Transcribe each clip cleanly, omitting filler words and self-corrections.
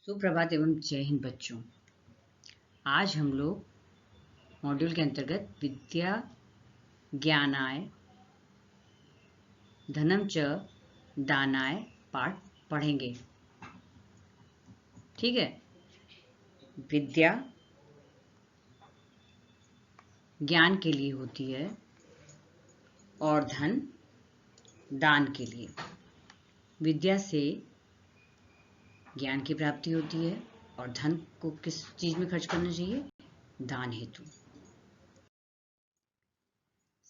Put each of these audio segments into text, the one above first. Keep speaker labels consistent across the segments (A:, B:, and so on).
A: सुप्रभात एवं जय हिंद बच्चों। आज हम लोग मॉड्यूल के अंतर्गत विद्या ज्ञानाय धनम च दानाय पाठ पढ़ेंगे। ठीक है। विद्या ज्ञान के लिए होती है और धन दान के लिए। विद्या से ज्ञान की प्राप्ति होती है और धन को किस चीज में खर्च करना चाहिए? दान हेतु।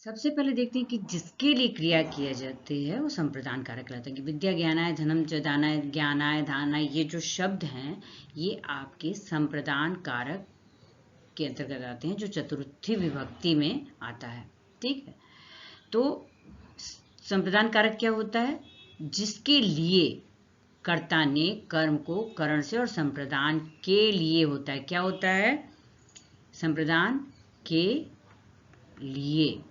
A: सबसे पहले देखते हैं कि जिसके लिए क्रिया किया जाती है वो संप्रदान कारक कहलाता है। कि विद्या ज्ञानाय धनम च दानाय ज्ञानाय दानाय, ये जो शब्द हैं ये आपके संप्रदान कारक के अंतर्गत आते हैं, जो चतुर्थी विभक्ति में आता है। ठीक है। तो संप्रदान कारक क्या होता है? जिसके लिए कर्ता ने कर्म को करण से और संप्रदान के लिए होता है। क्या होता है? संप्रदान के लिए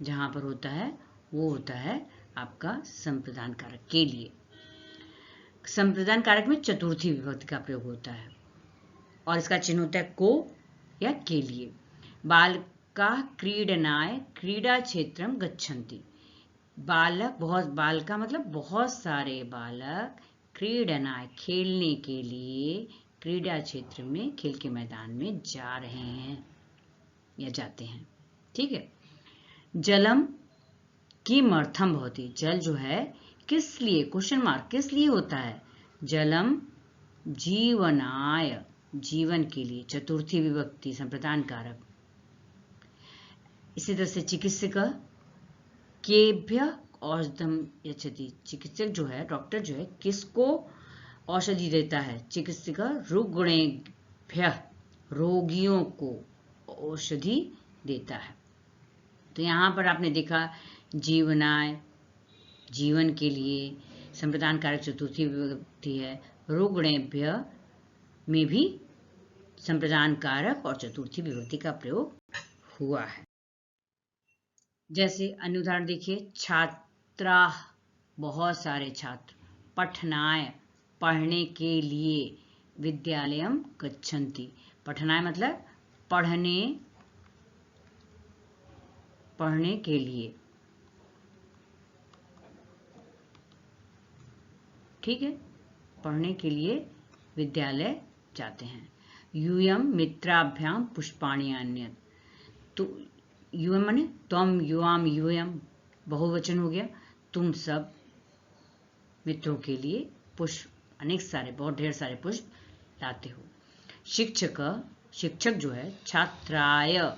A: जहां पर होता है वो होता है आपका संप्रदान कारक के लिए। संप्रदान कारक में चतुर्थी विभक्ति का प्रयोग होता है और इसका चिन्ह होता है को या के लिए। बालका क्रीडनाय क्रीडा क्षेत्रम गच्छन्ति। बालक, बहुत बालका मतलब बहुत सारे बालक, क्रीडनाय खेलने के लिए, क्रीडा क्षेत्र में खेल के मैदान में जा रहे हैं या जाते हैं। ठीक है। जलम किमर्थम भवति। जल जो है किस लिए, क्वेश्चन मार्क, किस लिए होता है? जलम जीवनाय, जीवन के लिए, चतुर्थी विभक्ति संप्रदान कारक। इसी तरह से चिकित्सक केभ्य औषधम यच्छति। चिकित्सक जो है, डॉक्टर जो है, किसको औषधि देता है? चिकित्सक रुग्णेभ्य, रोगियों को औषधि देता है। तो यहाँ पर आपने देखा जीवनाय, जीवन के लिए, संप्रदान कारक चतुर्थी विभक्ति है। रुग्णेभ्य में भी संप्रदान कारक और चतुर्थी विभक्ति का प्रयोग हुआ है। जैसे अन्य उदाहरण देखिए, छात्रा, बहुत सारे छात्र, पठनाय, पढ़ने के लिए, विद्यालयम गच्छन्ति। पठनाय मतलब पढ़ने के लिए। ठीक है। पढ़ने के लिए विद्यालय जाते हैं। यूयम मित्राभ्याम पुष्पाणि अन्यत्। तो यूयम माने त्वम युवाम यूयम, बहुवचन हो गया। तुम सब मित्रों के लिए पुष्प, अनेक सारे, बहुत ढेर सारे पुष्प लाते हो। शिक्षक जो है, छात्राय,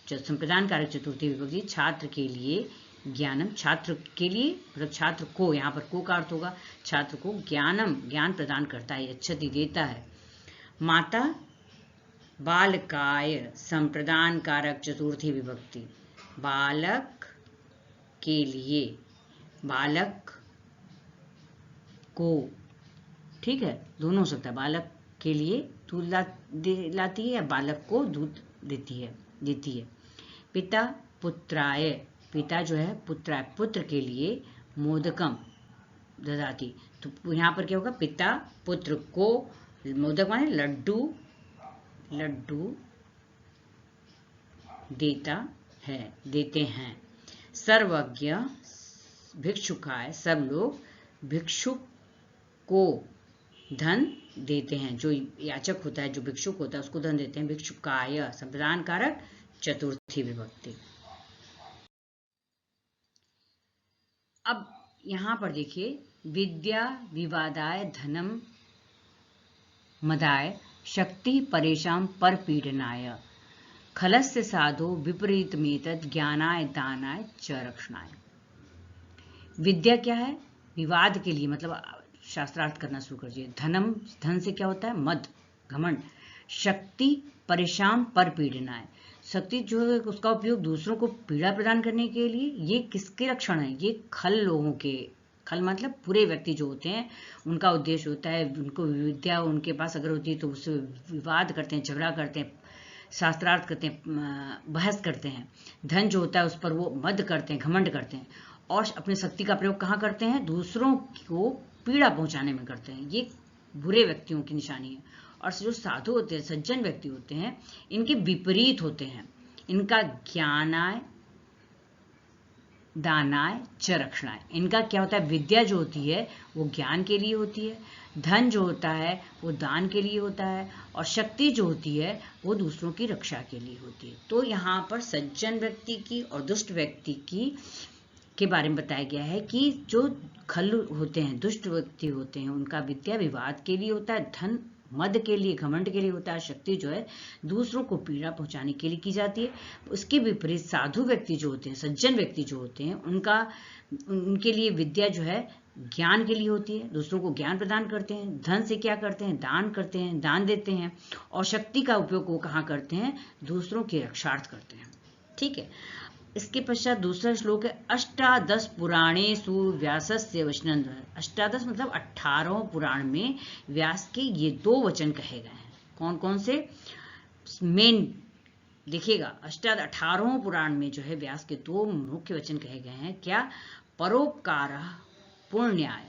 A: संप्रदान कारक चतुर्थी विभक्ति, छात्र के लिए, ज्ञानम, छात्र के लिए मतलब छात्र को, यहाँ पर को का अर्थ होगा छात्र को, ज्ञानम, ज्ञान प्रदान करता है, यच्छति देता है। माता बालकाय, संप्रदान कारक चतुर्थी विभक्ति, बालक के लिए, बालक को। ठीक है, दोनों हो सकता है। बालक के लिए दूध लाती है या बालक को दूध देती है। पिता पुत्राय, पिता जो है पुत्र के लिए, मोदकम ददाति। तो यहाँ पर क्या होगा? पिता पुत्र को, मोदक माने लड्डू देते हैं। सर्वज्ञ भिक्षुकाय, सब लोग भिक्षुक को धन देते हैं। जो याचक होता है, जो भिक्षुक होता है, उसको धन देते हैं। भिक्षुकाय, संप्रदान कारक चतुर्थी विभक्ति। अब यहां पर देखिए, विद्या विवादाय धनम मदाय शक्ति परेशान पर पीड़नाय खलस्य साधो विपरीतमेतद ज्ञानाय दानाय च रक्षणाय। विद्या क्या है? विवाद के लिए, मतलब शास्त्रार्थ करना शुरू कर दिए। धनम, धन से क्या होता है? मद, घमंड। शक्ति परेशान पर पीड़नाय, शक्ति जो है उसका उपयोग दूसरों को पीड़ा प्रदान करने के लिए। ये किसके लक्षण है? ये खल लोगों के, खल मतलब बुरे व्यक्ति जो होते हैं, उनका उद्देश्य होता है, उनको विद्या उनके पास अगर होती है तो उससे विवाद करते हैं, झगड़ा करते हैं, शास्त्रार्थ करते हैं, बहस करते हैं। धन जो होता है उस पर वो मद करते हैं, घमंड करते हैं और अपनी शक्ति का प्रयोग कहाँ करते हैं? दूसरों को पीड़ा पहुंचाने में करते हैं। ये बुरे व्यक्तियों की निशानी है। और जो साधु होते हैं, सज्जन व्यक्ति होते हैं, इनके विपरीत होते हैं। इनका ज्ञानाय दानाय च रक्षणाय, इनका क्या होता है, विद्या जो होती है वो ज्ञान के लिए होती है, धन जो होता है वो दान के लिए होता है, और शक्ति जो होती है वो दूसरों की रक्षा के लिए होती है। तो यहाँ पर सज्जन व्यक्ति की और दुष्ट व्यक्ति की के बारे में बताया गया है कि जो खल होते हैं, दुष्ट व्यक्ति होते हैं, उनका विद्या विवाद के लिए होता है, धन मद के लिए, घमंड के लिए होता है, शक्ति जो है दूसरों को पीड़ा पहुंचाने के लिए की जाती है। उसके विपरीत साधु व्यक्ति जो होते हैं, सज्जन व्यक्ति जो होते हैं, उनके लिए विद्या जो है ज्ञान के लिए होती है, दूसरों को ज्ञान प्रदान करते हैं, धन से क्या करते हैं, दान करते हैं, दान देते हैं, और शक्ति का उपयोग वो कहाँ करते हैं, दूसरों के रक्षार्थ करते हैं। ठीक है। इसके पश्चात दूसरा श्लोक है, अष्टादश पुराणेषु व्यासस्य वचनं। अष्टादश मतलब 18 पुराण में व्यास के ये 2 वचन कहे गए हैं। कौन कौन से? मेन देखिएगा, 18 पुराण में जो है व्यास के 2 मुख्य वचन कहे गए हैं। क्या? परोपकारः पुण्याय।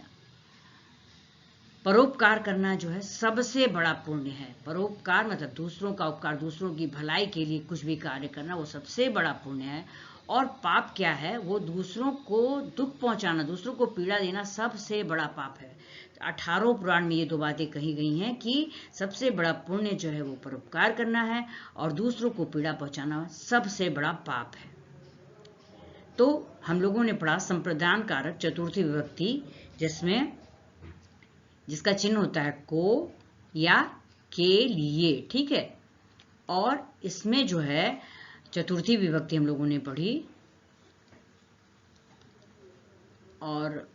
A: परोपकार करना जो है सबसे बड़ा पुण्य है। परोपकार मतलब दूसरों का उपकार, दूसरों की भलाई के लिए कुछ भी कार्य करना, वो सबसे बड़ा पुण्य है। और पाप क्या है? वो दूसरों को दुख पहुंचाना, दूसरों को पीड़ा देना सबसे बड़ा पाप है। 18 पुराण में ये 2 बातें कही गई हैं कि सबसे बड़ा पुण्य जो है वो परोपकार करना है, और दूसरों को पीड़ा पहुंचाना सबसे बड़ा पाप है। तो हम लोगों ने पढ़ा संप्रदान कारक चतुर्थी विभक्ति, जिसका चिन्ह होता है को या के लिए। ठीक है। और इसमें जो है चतुर्थी विभक्ति हम लोगों ने पढ़ी, और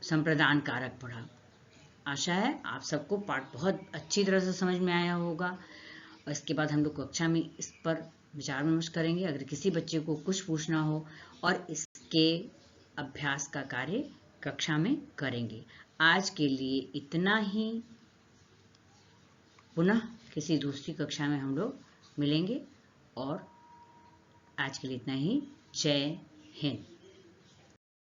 A: संप्रदान कारक पढ़ा। आशा है आप सबको पाठ बहुत अच्छी तरह से समझ में आया होगा। और इसके बाद हम लोग कक्षा में इस पर विचार विमर्श करेंगे। अगर किसी बच्चे को कुछ पूछना हो, और इसके अभ्यास का कार्य कक्षा में करेंगे। आज के लिए इतना ही। पुनः किसी दूसरी कक्षा में हम लोग मिलेंगे, और आज के लिए इतना ही। जय हिंद।